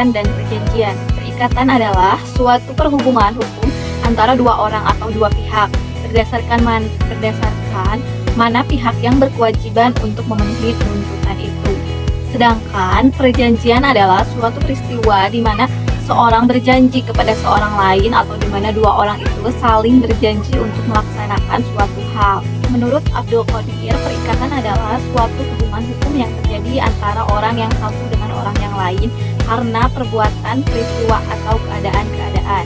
perikatan dan perjanjian. Perikatan adalah suatu perhubungan hukum antara dua orang atau dua pihak berdasarkan mana pihak yang berkewajiban untuk memenuhi tuntutan itu. Sedangkan perjanjian adalah suatu peristiwa di mana seorang berjanji kepada seorang lain atau di mana dua orang itu saling berjanji untuk melaksanakan suatu hal. Menurut Abdul Qadir, perikatan adalah suatu hubungan hukum yang terjadi antara orang yang satu dengan orang yang lain karena perbuatan, peristiwa, atau keadaan-keadaan.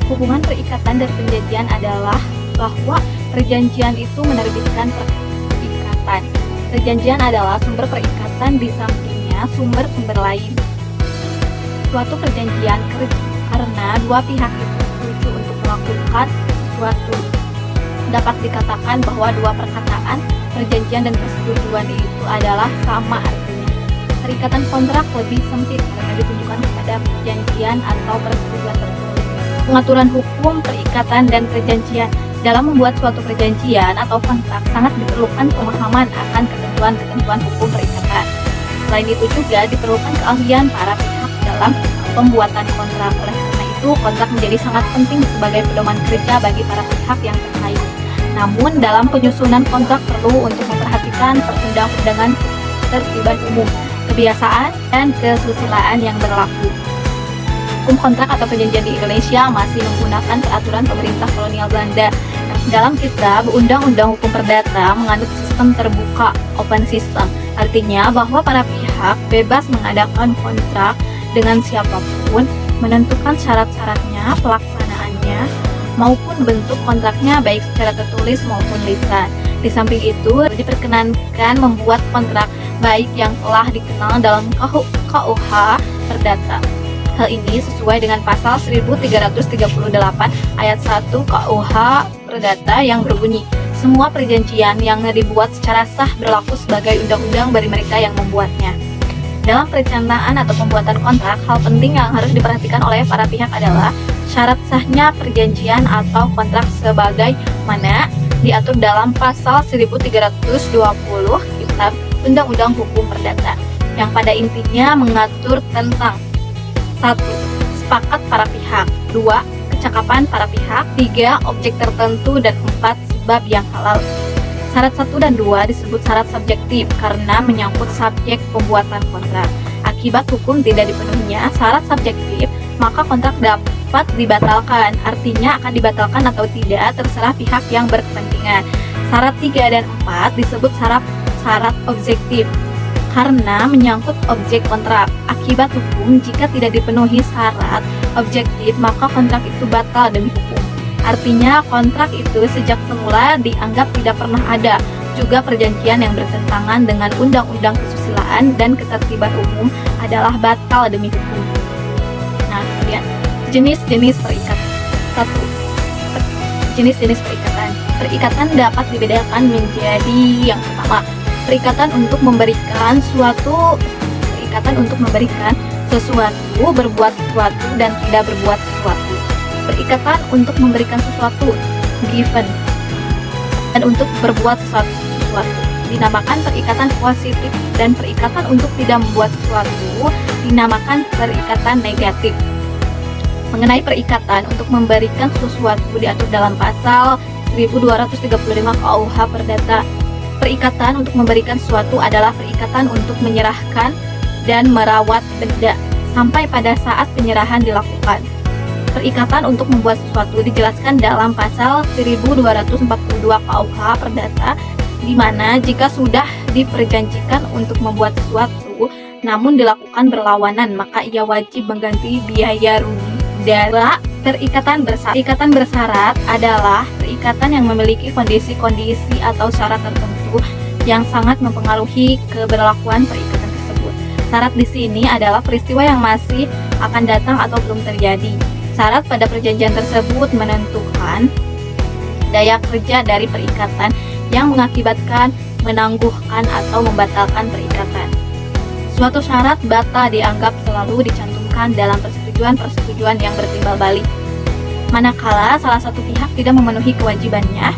Hubungan perikatan dan perjanjian adalah bahwa perjanjian itu menerbitkan perikatan. Perjanjian adalah sumber perikatan, di sampingnya sumber-sumber lain. Suatu perjanjian karena dua pihak itu setuju untuk melakukan sesuatu. Dapat dikatakan bahwa dua perkataan, perjanjian dan persetujuan itu adalah sama artinya. Perikatan kontrak lebih sempit karena ditunjukkan kepada perjanjian atau persetujuan tertulis. Pengaturan hukum, perikatan, dan perjanjian. Dalam membuat suatu perjanjian atau kontrak sangat diperlukan pemahaman akan ketentuan-ketentuan hukum perikatan. Selain itu juga diperlukan keahlian para pihak dalam pembuatan kontrak. Oleh karena itu, kontrak menjadi sangat penting sebagai pedoman kerja bagi para pihak yang terkait. Namun, dalam penyusunan kontrak perlu untuk memperhatikan perundang-undangan, ketertiban umum, kebiasaan, dan kesusilaan yang berlaku. Hukum kontrak atau perjanjian di Indonesia masih menggunakan peraturan pemerintah kolonial Belanda. Dalam kitab Undang-Undang Hukum Perdata menganut sistem terbuka, open system. Artinya bahwa para pihak bebas mengadakan kontrak dengan siapapun, menentukan syarat-syaratnya, pelaksanaannya, maupun bentuk kontraknya baik secara tertulis maupun lisan. Di samping itu, diperkenankan membuat kontrak baik yang telah dikenal dalam KUH Perdata. Hal ini sesuai dengan pasal 1338 ayat 1 KUH Perdata yang berbunyi, semua perjanjian yang dibuat secara sah berlaku sebagai undang-undang bagi mereka yang membuatnya. Dalam perencanaan atau pembuatan kontrak, hal penting yang harus diperhatikan oleh para pihak adalah syarat sahnya perjanjian atau kontrak sebagaimana diatur dalam pasal 1320 Kitab Undang-Undang Hukum Perdata, yang pada intinya mengatur tentang 1. Sepakat para pihak, 2. Kecakapan para pihak, 3. Objek tertentu, dan 4. Sebab yang halal. Syarat 1 dan 2 disebut syarat subjektif karena menyangkut subjek pembuatan kontrak. Akibat hukum tidak dipenuhinya syarat subjektif, maka kontrak dapat dibatalkan. Artinya akan dibatalkan atau tidak terserah pihak yang berkepentingan. Syarat 3 dan 4 disebut syarat objektif karena menyangkut objek kontrak. Akibat hukum, jika tidak dipenuhi syarat objektif, maka kontrak itu batal demi hukum. Artinya kontrak itu sejak semula dianggap tidak pernah ada. Juga perjanjian yang bertentangan dengan undang-undang kesusilaan dan ketertiban umum adalah batal demi hukum. Nah, kemudian jenis-jenis perikatan. 1. Jenis-jenis perikatan. Perikatan dapat dibedakan menjadi yang pertama, perikatan untuk memberikan sesuatu, berbuat sesuatu, dan tidak berbuat sesuatu. Perikatan untuk memberikan sesuatu, given, dan untuk berbuat sesuatu dinamakan perikatan positif, dan perikatan untuk tidak membuat sesuatu dinamakan perikatan negatif. Mengenai perikatan untuk memberikan sesuatu diatur dalam pasal 1235 KUH Perdata. Perikatan untuk memberikan sesuatu adalah perikatan untuk menyerahkan dan merawat benda sampai pada saat penyerahan dilakukan. Perikatan untuk membuat sesuatu dijelaskan dalam pasal 1242 KUH Perdata, di mana jika sudah diperjanjikan untuk membuat sesuatu namun dilakukan berlawanan, maka ia wajib mengganti biaya rugi. Perikatan bersyarat adalah perikatan yang memiliki kondisi-kondisi atau syarat tertentu yang sangat mempengaruhi keberlakuan perikatan tersebut. Syarat di sini adalah peristiwa yang masih akan datang atau belum terjadi. Syarat pada perjanjian tersebut menentukan daya kerja dari perikatan yang mengakibatkan, menangguhkan, atau membatalkan perikatan. Suatu syarat batal dianggap selalu dicantumkan dalam persetujuan yang bertimbal balik. Manakala salah satu pihak tidak memenuhi kewajibannya,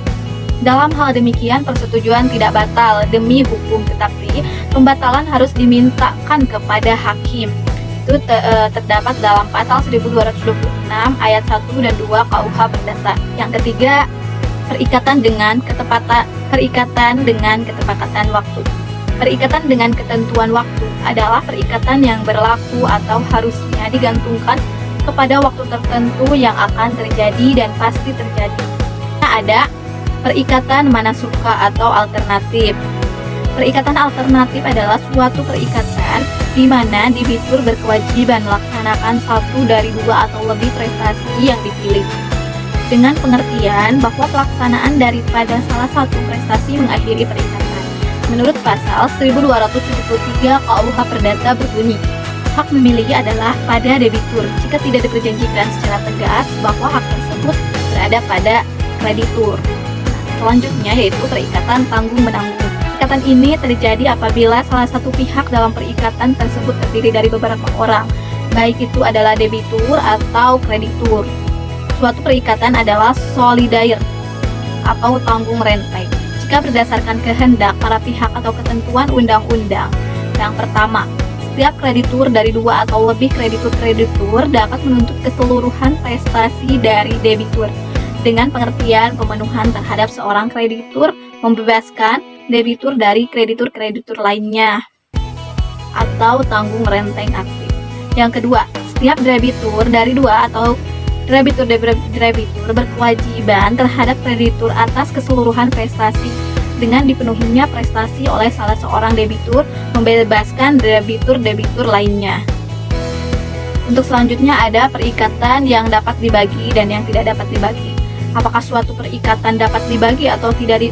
dalam hal demikian persetujuan tidak batal demi hukum, tetapi pembatalan harus dimintakan kepada hakim. itu terdapat dalam pasal 1226 ayat 1 dan 2 KUH Perdata. Yang ketiga, perikatan dengan ketepakatan waktu. Perikatan dengan ketentuan waktu adalah perikatan yang berlaku atau harusnya digantungkan kepada waktu tertentu yang akan terjadi dan pasti terjadi. Ada perikatan manasuka atau alternatif. Perikatan alternatif adalah suatu perikatan di mana debitur berkewajiban melaksanakan satu dari dua atau lebih prestasi yang dipilih, dengan pengertian bahwa pelaksanaan daripada salah satu prestasi mengakhiri perikatan. Menurut pasal 1273 KUH Perdata berbunyi, hak memilih adalah pada debitur jika tidak diperjanjikan secara tegas bahwa hak tersebut berada pada kreditur. Selanjutnya yaitu perikatan tanggung-menanggung. Perikatan ini terjadi apabila salah satu pihak dalam perikatan tersebut terdiri dari beberapa orang, baik itu adalah debitur atau kreditur. Suatu perikatan adalah solidaire atau tanggung renteng jika berdasarkan kehendak para pihak atau ketentuan undang-undang. Yang pertama, setiap kreditur dari dua atau lebih kreditur dapat menuntut keseluruhan prestasi dari debitur, dengan pengertian pemenuhan terhadap seorang kreditur membebaskan debitur dari kreditur-kreditur lainnya atau tanggung renteng aktif. Yang kedua, setiap debitur dari dua atau debitur berkewajiban terhadap kreditur atas keseluruhan prestasi dengan dipenuhinya prestasi oleh salah seorang debitur membebaskan debitur-debitur lainnya. Untuk selanjutnya ada perikatan yang dapat dibagi dan yang tidak dapat dibagi. Apakah suatu perikatan dapat dibagi atau tidak?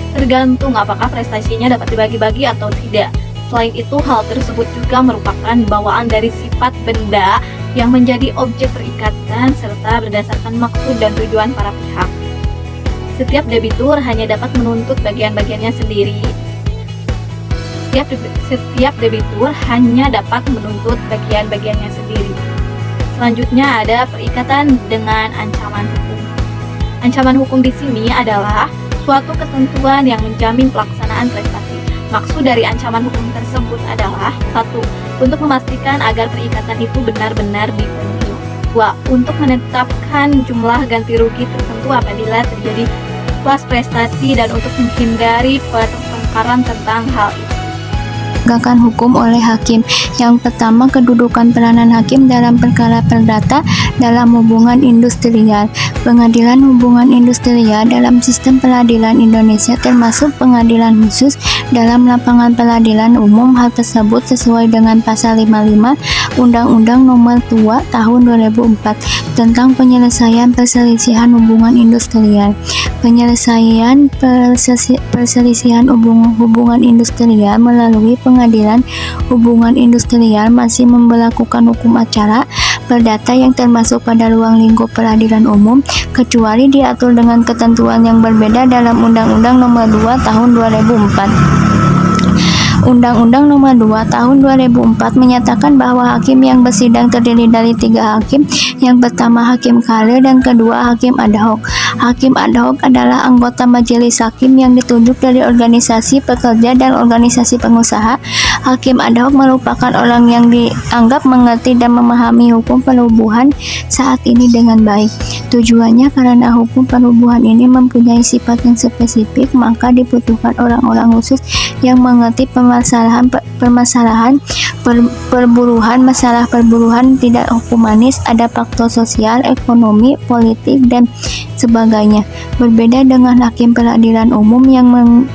Tergantung apakah prestasinya dapat dibagi-bagi atau tidak. Selain itu, hal tersebut juga merupakan bawaan dari sifat benda yang menjadi objek perikatan serta berdasarkan maksud dan tujuan para pihak. Setiap debitur hanya dapat menuntut bagian-bagiannya sendiri. Setiap debitur hanya dapat menuntut bagian-bagiannya sendiri. Selanjutnya ada perikatan dengan ancaman hukum. Ancaman hukum di sini adalah suatu ketentuan yang menjamin pelaksanaan prestasi. Maksud dari ancaman hukum tersebut adalah 1. Untuk memastikan agar perikatan itu benar-benar dipenuhi. 2. Untuk menetapkan jumlah ganti rugi tertentu apabila terjadi loss prestasi dan untuk menghindari pertengkaran tentang hal itu. Penegakan hukum oleh hakim. Yang pertama, kedudukan peranan hakim dalam perkara perdata dalam hubungan industrial. Pengadilan hubungan industrial dalam sistem peradilan Indonesia termasuk pengadilan khusus dalam lapangan peradilan umum. Hal tersebut sesuai dengan pasal 55 Undang-Undang Nomor 2 Tahun 2004 tentang penyelesaian perselisihan hubungan industrial. Penyelesaian perselisihan hubungan industrial melalui pengadilan hubungan industrial masih memberlakukan hukum acara perdata yang termasuk pada ruang lingkup peradilan umum, kecuali diatur dengan ketentuan yang berbeda dalam Undang-Undang Nomor 2 Tahun 2004. Undang-Undang Nomor 2 Tahun 2004 menyatakan bahwa hakim yang bersidang terdiri dari 3 hakim. Yang pertama hakim karir dan kedua hakim ad hoc. Hakim ad hoc adalah anggota majelis hakim yang ditunjuk dari organisasi pekerja dan organisasi pengusaha. Hakim ad hoc merupakan orang yang dianggap mengerti dan memahami hukum perhubungan saat ini dengan baik. Tujuannya karena hukum perhubungan ini mempunyai sifat yang spesifik, maka dibutuhkan orang-orang khusus yang mengerti permasalahan perburuhan. Masalah perburuhan tidak humanis, ada faktor sosial, ekonomi, politik, dan sebagainya. Berbeda dengan hakim peradilan umum yang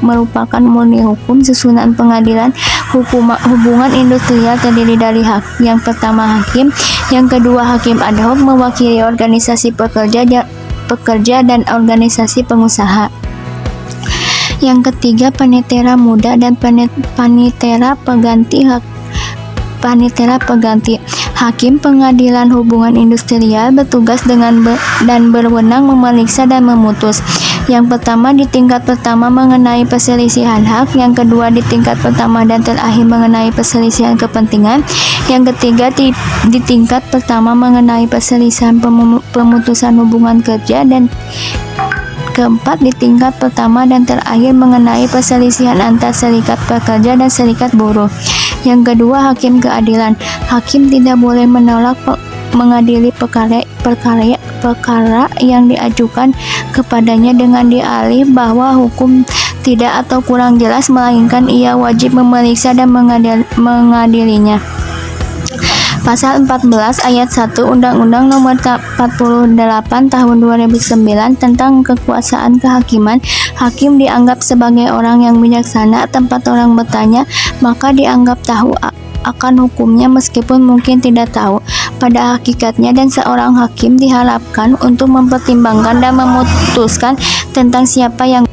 merupakan murni hukum, susunan pengadilan hubungan industrial terdiri dari yang pertama hakim, yang kedua hakim ad hoc mewakili organisasi pekerja dan organisasi pengusaha. Yang ketiga panitera muda dan panitera pengganti. Hakim pengadilan hubungan industrial bertugas dan berwenang memeriksa dan memutus. Yang pertama di tingkat pertama mengenai perselisihan hak, yang kedua di tingkat pertama dan terakhir mengenai perselisihan kepentingan, yang ketiga di tingkat pertama mengenai perselisihan pemutusan hubungan kerja, dan keempat di tingkat pertama dan terakhir mengenai perselisihan antar serikat pekerja dan serikat buruh. Yang kedua, hakim keadilan. Hakim tidak boleh menolak mengadili perkara yang diajukan kepadanya dengan dalih bahwa hukum tidak atau kurang jelas, melainkan ia wajib memeriksa dan mengadilinya. Pasal 14 ayat 1 Undang-Undang Nomor 48 Tahun 2009 tentang kekuasaan kehakiman, hakim dianggap sebagai orang yang bijaksana. Tempat orang bertanya, maka dianggap tahu akan hukumnya meskipun mungkin tidak tahu pada hakikatnya, dan seorang hakim diharapkan untuk mempertimbangkan dan memutuskan tentang siapa yang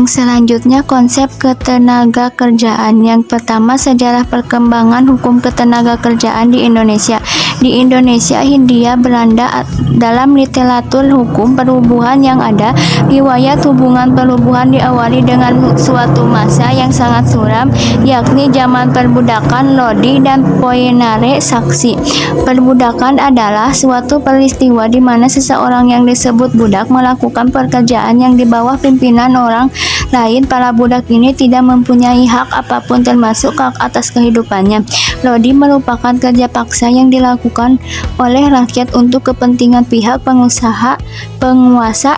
selanjutnya, konsep ketenaga kerjaan. Yang pertama, sejarah perkembangan hukum ketenaga kerjaan di Indonesia. Di Indonesia, Hindia Belanda, dalam literatur hukum perhubungan yang ada, riwayat hubungan perhubungan diawali dengan suatu masa yang sangat suram, yakni zaman perbudakan. Lodi dan Poenare saksi. Perbudakan adalah suatu peristiwa di mana seseorang yang disebut budak melakukan pekerjaan yang di bawah pimpinan orang lain. Para budak ini tidak mempunyai hak apapun termasuk hak atas kehidupannya. Lodi merupakan kerja paksa yang dilakukan oleh rakyat untuk kepentingan pihak penguasa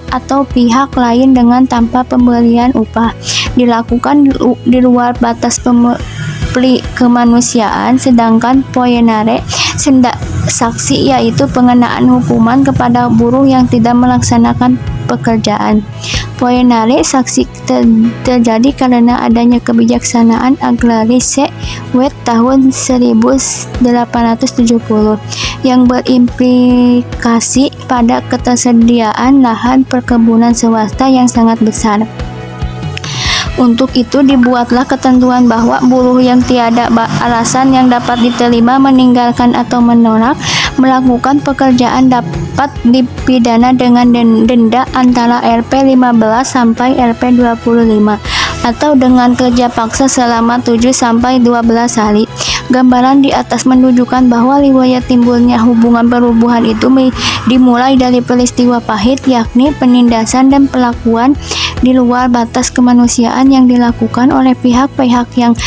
atau pihak lain dengan tanpa pemberian upah. Dilakukan di luar batas kemanusiaan. Sedangkan Poenare saksi, yaitu pengenaan hukuman kepada buruh yang tidak melaksanakan pekerjaan. Poenare saksi terjadi karena adanya kebijaksanaan agraris Wet tahun 1870 yang berimplikasi pada ketersediaan lahan perkebunan swasta yang sangat besar. Untuk itu dibuatlah ketentuan bahwa buruh yang tiada alasan yang dapat diterima meninggalkan atau menolak melakukan pekerjaan dapat dipidana dengan denda antara Rp 15 sampai Rp 25 atau dengan kerja paksa selama 7 sampai 12 hari. Gambaran di atas menunjukkan bahwa riwayat timbulnya hubungan perhubungan itu dimulai dari peristiwa pahit, yakni penindasan dan perlakuan di luar batas kemanusiaan yang dilakukan oleh pihak-pihak yang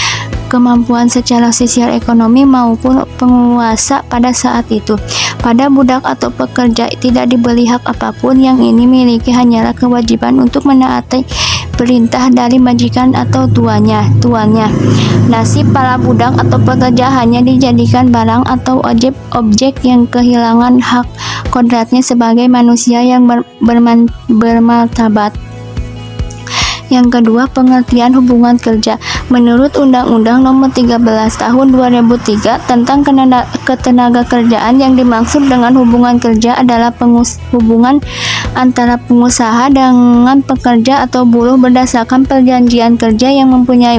kemampuan secara sosial ekonomi maupun penguasa pada saat itu. Pada budak atau pekerja tidak diberi hak apapun, yang ini miliki hanyalah kewajiban untuk menaati perintah dari majikan atau tuannya. Nasib para budak atau pekerja hanya dijadikan barang atau objek yang kehilangan hak kodratnya sebagai manusia yang bermartabat. Yang kedua, pengertian hubungan kerja. Menurut Undang-Undang Nomor 13 Tahun 2003 tentang ketenaga kerjaan, yang dimaksud dengan hubungan kerja adalah hubungan antara pengusaha dengan pekerja atau buruh berdasarkan perjanjian kerja yang mempunyai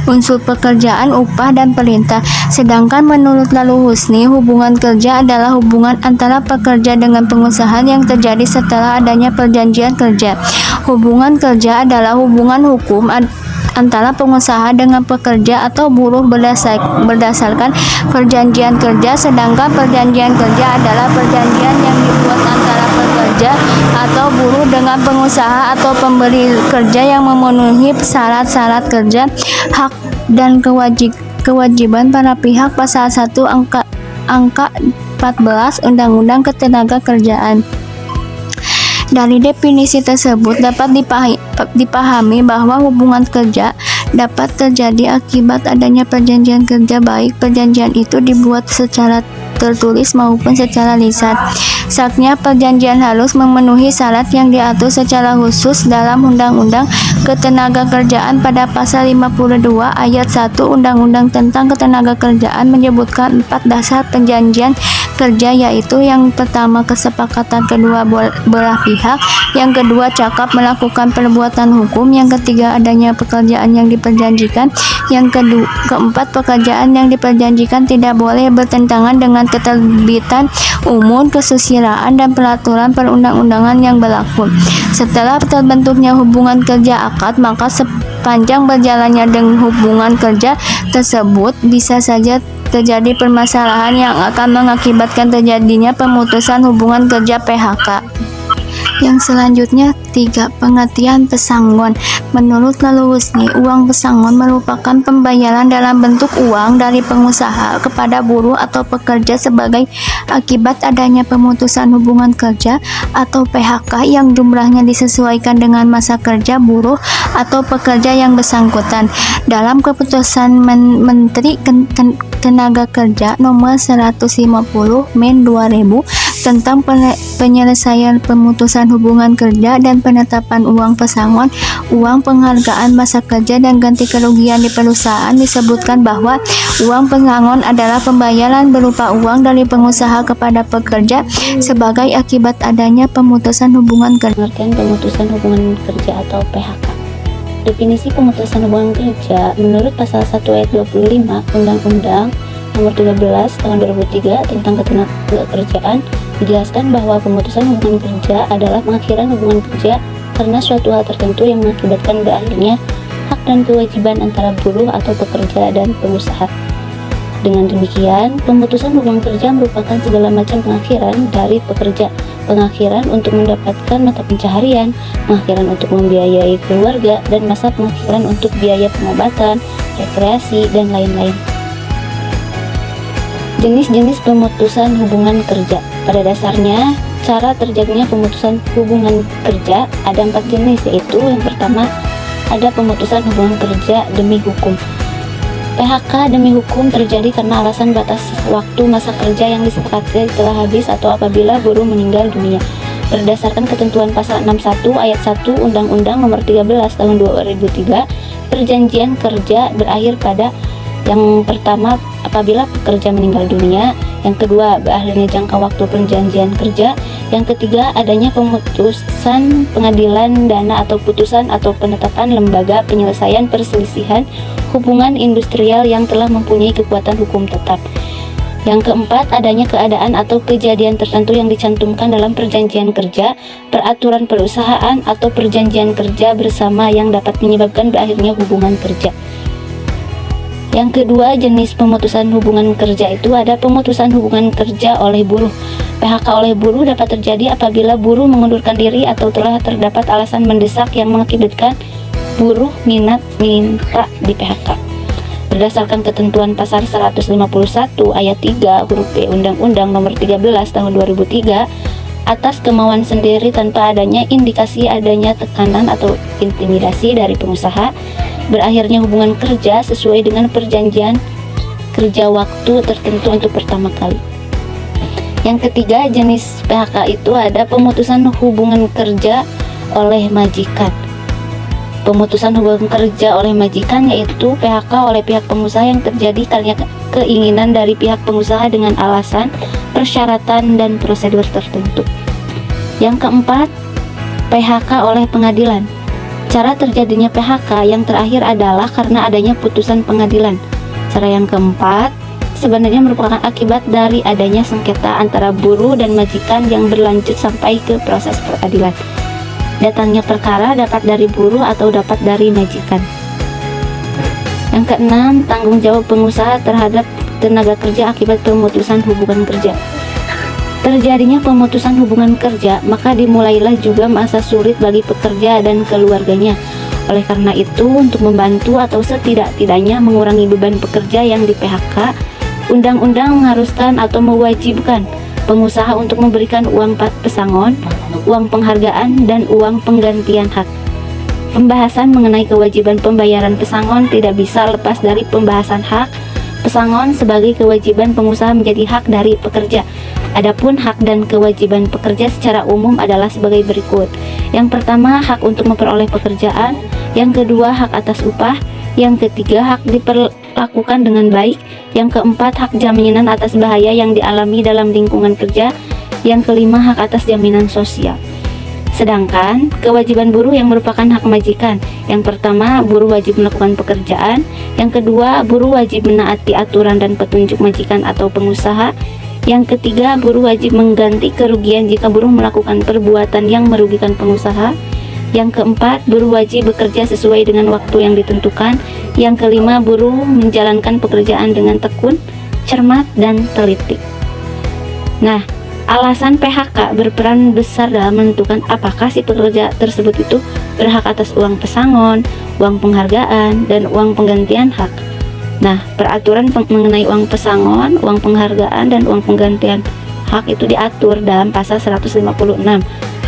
unsur pekerjaan, upah, dan perintah. Sedangkan menurut Lalu Husni, hubungan kerja adalah hubungan antara pekerja dengan pengusaha yang terjadi setelah adanya perjanjian kerja. Hubungan kerja adalah hubungan hukum antara pengusaha dengan pekerja atau buruh berdasarkan perjanjian kerja, sedangkan perjanjian kerja adalah perjanjian yang dibuat antara pekerja atau buruh dengan pengusaha atau pemberi kerja yang memenuhi syarat-syarat kerja, hak dan kewajiban para pihak. Pasal 1 angka 14 Undang-Undang Ketenagakerjaan. Dari definisi tersebut dapat dipahami bahwa hubungan kerja dapat terjadi akibat adanya perjanjian kerja, baik perjanjian itu dibuat secara tertulis maupun secara lisan. Saatnya perjanjian harus memenuhi syarat yang diatur secara khusus dalam Undang-Undang Ketenagakerjaan. Pada pasal 52 ayat 1 Undang-Undang tentang Ketenagakerjaan menyebutkan 4 dasar perjanjian kerja, yaitu yang pertama kesepakatan kedua belah pihak, yang kedua cakap melakukan perbuatan hukum, yang ketiga adanya pekerjaan yang diperjanjikan, yang keempat pekerjaan yang diperjanjikan tidak boleh bertentangan dengan keterbitan umum, kesusilaan, dan peraturan perundang-undangan yang berlaku. Setelah terbentuknya hubungan kerja akad, maka sepanjang berjalannya dengan hubungan kerja tersebut bisa saja terjadi permasalahan yang akan mengakibatkan terjadinya pemutusan hubungan kerja PHK. Yang selanjutnya 3. Pengertian pesangon. Menurut Lalu Husni, uang pesangon merupakan pembayaran dalam bentuk uang dari pengusaha kepada buruh atau pekerja sebagai akibat adanya pemutusan hubungan kerja atau PHK yang jumlahnya disesuaikan dengan masa kerja buruh atau pekerja yang bersangkutan. Dalam keputusan Menteri Tenaga Kerja nomor 150 Men 2000 tentang penyelesaian pemutusan hubungan kerja dan penetapan uang pesangon, uang penghargaan masa kerja dan ganti kerugian di perusahaan, disebutkan bahwa uang pesangon adalah pembayaran berupa uang dari pengusaha kepada pekerja sebagai akibat adanya pemutusan hubungan kerja. Pengertian pemutusan hubungan kerja atau PHK. Definisi pemutusan hubungan kerja menurut pasal 1 ayat 25 Undang-Undang Nomor 13 Tahun 2003 tentang Ketenagakerjaan dijelaskan bahwa pemutusan hubungan kerja adalah pengakhiran hubungan kerja karena suatu hal tertentu yang mengakibatkan berakhirnya hak dan kewajiban antara buruh atau pekerja dan pengusaha. Dengan demikian, pemutusan hubungan kerja merupakan segala macam pengakhiran dari pekerja, pengakhiran untuk mendapatkan mata pencaharian, pengakhiran untuk membiayai keluarga, dan masa pengakhiran untuk biaya pengobatan, rekreasi, dan lain-lain. Jenis-jenis pemutusan hubungan kerja. Pada dasarnya, cara terjadinya pemutusan hubungan kerja ada 4 jenis, yaitu yang pertama, ada pemutusan hubungan kerja demi hukum. PHK demi hukum terjadi karena alasan batas waktu masa kerja yang disepakati telah habis atau apabila buruh meninggal dunia. Berdasarkan ketentuan pasal 61 ayat 1 Undang-Undang Nomor 13 Tahun 2003, perjanjian kerja berakhir pada yang pertama apabila pekerja meninggal dunia, yang kedua berakhirnya jangka waktu perjanjian kerja, yang ketiga adanya pemutusan pengadilan dana atau putusan atau penetapan lembaga penyelesaian perselisihan hubungan industrial yang telah mempunyai kekuatan hukum tetap. Yang keempat, adanya keadaan atau kejadian tertentu yang dicantumkan dalam perjanjian kerja, peraturan perusahaan atau perjanjian kerja bersama yang dapat menyebabkan berakhirnya hubungan kerja. Yang kedua, jenis pemutusan hubungan kerja itu ada pemutusan hubungan kerja oleh buruh. PHK oleh buruh dapat terjadi apabila buruh mengundurkan diri atau telah terdapat alasan mendesak yang mengakibatkan buruh minta di PHK. Berdasarkan ketentuan pasal 151 ayat 3 huruf B Undang-Undang Nomor 13 Tahun 2003, atas kemauan sendiri tanpa adanya indikasi adanya tekanan atau intimidasi dari pengusaha, berakhirnya hubungan kerja sesuai dengan perjanjian kerja waktu tertentu untuk pertama kali. Yang ketiga, jenis PHK itu ada pemutusan hubungan kerja oleh majikan. Pemutusan hubungan kerja oleh majikan yaitu PHK oleh pihak pengusaha yang terjadi karena keinginan dari pihak pengusaha dengan alasan, persyaratan, dan prosedur tertentu. Yang keempat, PHK oleh pengadilan. Cara terjadinya PHK yang terakhir adalah karena adanya putusan pengadilan. Cara yang keempat sebenarnya merupakan akibat dari adanya sengketa antara buruh dan majikan yang berlanjut sampai ke proses peradilan. Datangnya perkara dapat dari buruh atau dapat dari majikan. Yang keenam, tanggung jawab pengusaha terhadap tenaga kerja akibat pemutusan hubungan kerja. Terjadinya pemutusan hubungan kerja, maka dimulailah juga masa sulit bagi pekerja dan keluarganya. Oleh karena itu, untuk membantu atau setidak-tidaknya mengurangi beban pekerja yang di PHK, undang-undang mengharuskan atau mewajibkan pengusaha untuk memberikan uang pesangon, uang penghargaan, dan uang penggantian hak. Pembahasan mengenai kewajiban pembayaran pesangon tidak bisa lepas dari pembahasan hak pesangon sebagai kewajiban pengusaha menjadi hak dari pekerja. Adapun hak dan kewajiban pekerja secara umum adalah sebagai berikut. Yang pertama, hak untuk memperoleh pekerjaan. Yang kedua, hak atas upah. Yang ketiga, hak diperlakukan dengan baik. Yang keempat, hak jaminan atas bahaya yang dialami dalam lingkungan kerja. Yang kelima, hak atas jaminan sosial. Sedangkan kewajiban buruh yang merupakan hak majikan. Yang pertama, buruh wajib melakukan pekerjaan. Yang kedua, buruh wajib menaati aturan dan petunjuk majikan atau pengusaha. Yang ketiga, buruh wajib mengganti kerugian jika buruh melakukan perbuatan yang merugikan pengusaha. Yang keempat, buruh wajib bekerja sesuai dengan waktu yang ditentukan. Yang kelima, buruh menjalankan pekerjaan dengan tekun, cermat, dan teliti. Nah, Alasan PHK berperan besar dalam menentukan apakah si pekerja tersebut itu berhak atas uang pesangon, uang penghargaan, dan uang penggantian hak. Nah, peraturan mengenai uang pesangon, uang penghargaan, dan uang penggantian hak itu diatur dalam pasal 156,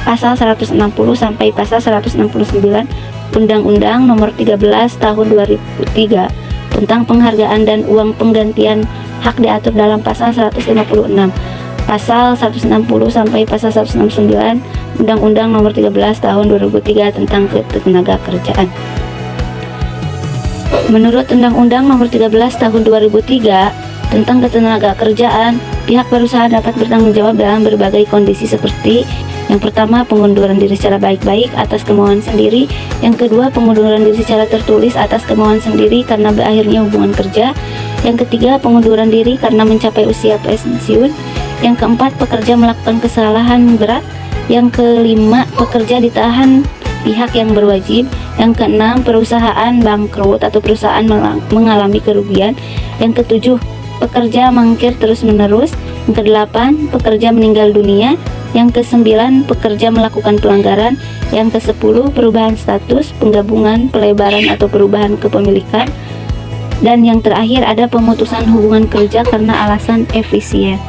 pasal 160 sampai pasal 169 Undang-Undang Nomor 13 Tahun 2003 tentang penghargaan dan uang penggantian hak diatur dalam pasal 156, pasal 160 sampai pasal 169 Undang-Undang Nomor 13 Tahun 2003 tentang ketenagakerjaan. Menurut Undang-Undang Nomor 13 Tahun 2003 tentang ketenagakerjaan, pihak berusaha dapat bertanggung jawab dalam berbagai kondisi seperti: yang pertama, pengunduran diri secara baik-baik atas kemauan sendiri; yang kedua, pengunduran diri secara tertulis atas kemauan sendiri karena berakhirnya hubungan kerja; yang ketiga, pengunduran diri karena mencapai usia pensiun; yang keempat, pekerja melakukan kesalahan berat; yang kelima, pekerja ditahan pihak yang berwajib; yang keenam, perusahaan bangkrut atau perusahaan mengalami kerugian; yang ketujuh, pekerja mangkir terus-menerus; yang kedelapan, pekerja meninggal dunia; yang kesembilan, pekerja melakukan pelanggaran; yang kesepuluh, perubahan status, penggabungan, pelebaran atau perubahan kepemilikan; dan yang terakhir ada pemutusan hubungan kerja karena alasan efisien.